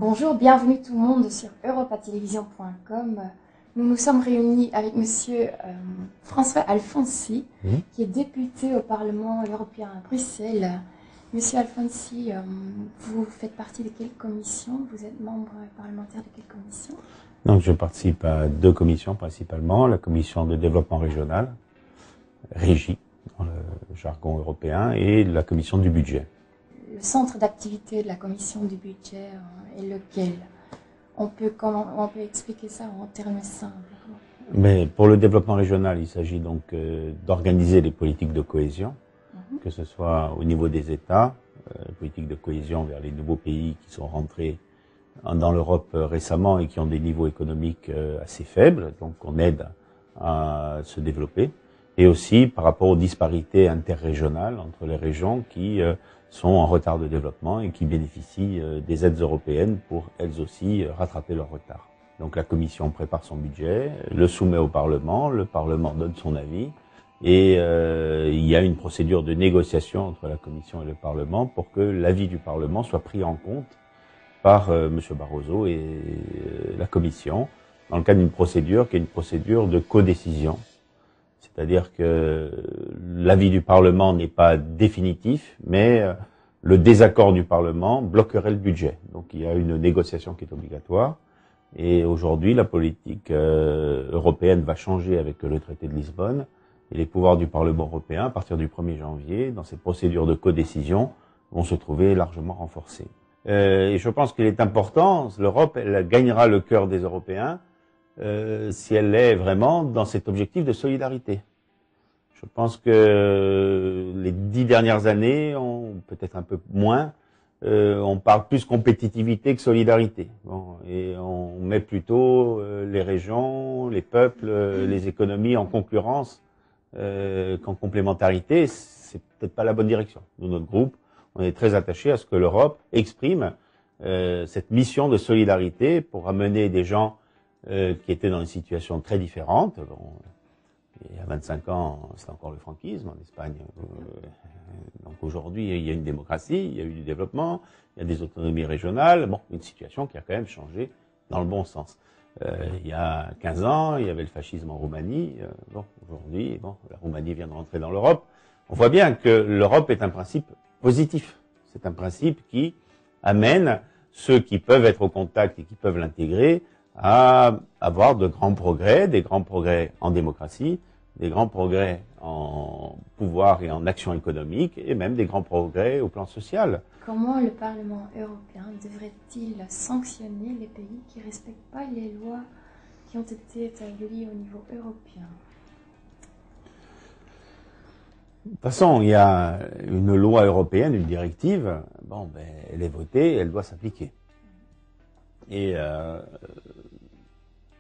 Bonjour, bienvenue tout le monde sur europatelevision.com. Nous nous sommes réunis avec Monsieur François Alfonsi, qui est député au Parlement européen à Bruxelles. Monsieur Alfonsi, vous faites partie de quelle commission? Vous êtes membre parlementaire de quelle commission? Donc je participe à deux commissions principalement, la commission de développement régional, régie dans le jargon européen, et la commission du budget. Le centre d'activité de la commission du budget est lequel? On peut expliquer ça en termes simples. Mais pour le développement régional, il s'agit donc d'organiser les politiques de cohésion, que ce soit au niveau des États, politiques de cohésion vers les nouveaux pays qui sont rentrés dans l'Europe récemment et qui ont des niveaux économiques assez faibles, donc on aide à se développer, et aussi par rapport aux disparités interrégionales entre les régions qui sont en retard de développement et qui bénéficient des aides européennes pour elles aussi rattraper leur retard. Donc la Commission prépare son budget, le soumet au Parlement, le Parlement donne son avis, et il y a une procédure de négociation entre la Commission et le Parlement pour que l'avis du Parlement soit pris en compte par M. Barroso et la Commission, dans le cadre d'une procédure qui est une procédure de codécision. C'est-à-dire que l'avis du Parlement n'est pas définitif, mais le désaccord du Parlement bloquerait le budget. Donc il y a une négociation qui est obligatoire. Et aujourd'hui, la politique européenne va changer avec le traité de Lisbonne. Et les pouvoirs du Parlement européen, à partir du 1er janvier, dans cette procédure de codécision, vont se trouver largement renforcés. Et je pense qu'il est important, l'Europe, elle gagnera le cœur des Européens si elle est vraiment dans cet objectif de solidarité. Je pense que les 10 dernières années, peut-être un peu moins, on parle plus compétitivité que solidarité. Bon, et on met plutôt les régions, les peuples, les économies en concurrence qu'en complémentarité. C'est peut-être pas la bonne direction. Nous, notre groupe, on est très attaché à ce que l'Europe exprime cette mission de solidarité pour amener des gens qui étaient dans une situation très différente. Bon, il y a 25 ans, c'était encore le franquisme en Espagne. Donc aujourd'hui, il y a une démocratie, il y a eu du développement, il y a des autonomies régionales. Bon, une situation qui a quand même changé dans le bon sens. Il y a 15 ans, il y avait le fascisme en Roumanie. Bon, aujourd'hui, la Roumanie vient de rentrer dans l'Europe. On voit bien que l'Europe est un principe positif. C'est un principe qui amène ceux qui peuvent être au contact et qui peuvent l'intégrer à avoir de grands progrès, des grands progrès en démocratie, des grands progrès en pouvoir et en action économique, et même des grands progrès au plan social. Comment le Parlement européen devrait-il sanctionner les pays qui ne respectent pas les lois qui ont été établies au niveau européen? De toute façon, il y a une loi européenne, une directive, elle est votée, elle doit s'appliquer. Et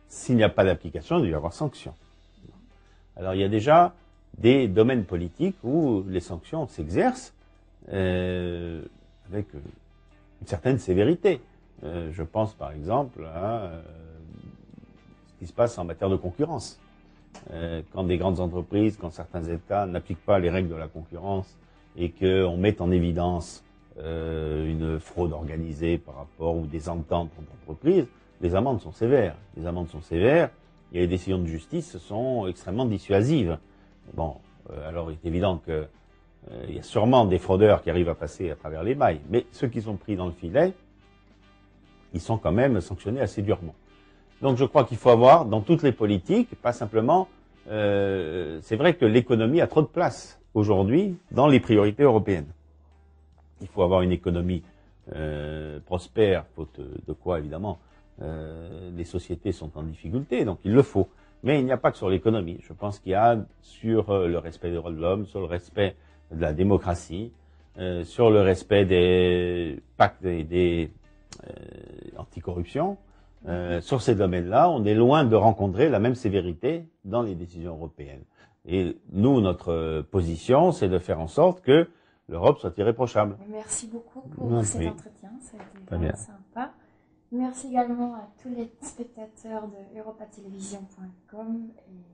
s'il n'y a pas d'application, il doit y avoir sanction. Alors il y a déjà des domaines politiques où les sanctions s'exercent avec une certaine sévérité. Je pense par exemple à ce qui se passe en matière de concurrence. Quand des grandes entreprises, quand certains États n'appliquent pas les règles de la concurrence et qu'on met en évidence une fraude organisée par rapport ou des ententes entre entreprises, les amendes sont sévères. Les amendes sont sévères et les décisions de justice sont extrêmement dissuasives. Bon, alors il est évident que il y a sûrement des fraudeurs qui arrivent à passer à travers les mailles, mais ceux qui sont pris dans le filet, ils sont quand même sanctionnés assez durement. Donc je crois qu'il faut avoir dans toutes les politiques, pas simplement, c'est vrai que l'économie a trop de place aujourd'hui dans les priorités européennes. Il faut avoir une économie prospère, faute de quoi évidemment les sociétés sont en difficulté, donc il le faut. Mais il n'y a pas que sur l'économie. Je pense qu'il y a sur le respect des droits de l'homme, sur le respect de la démocratie, sur le respect des pactes des anticorruption. Sur ces domaines-là, on est loin de rencontrer la même sévérité dans les décisions européennes. Et nous, notre position, c'est de faire en sorte que l'Europe soit irréprochable. Merci beaucoup pour cet entretien, ça a été vraiment sympa. Merci également à tous les spectateurs de europatelevision.com et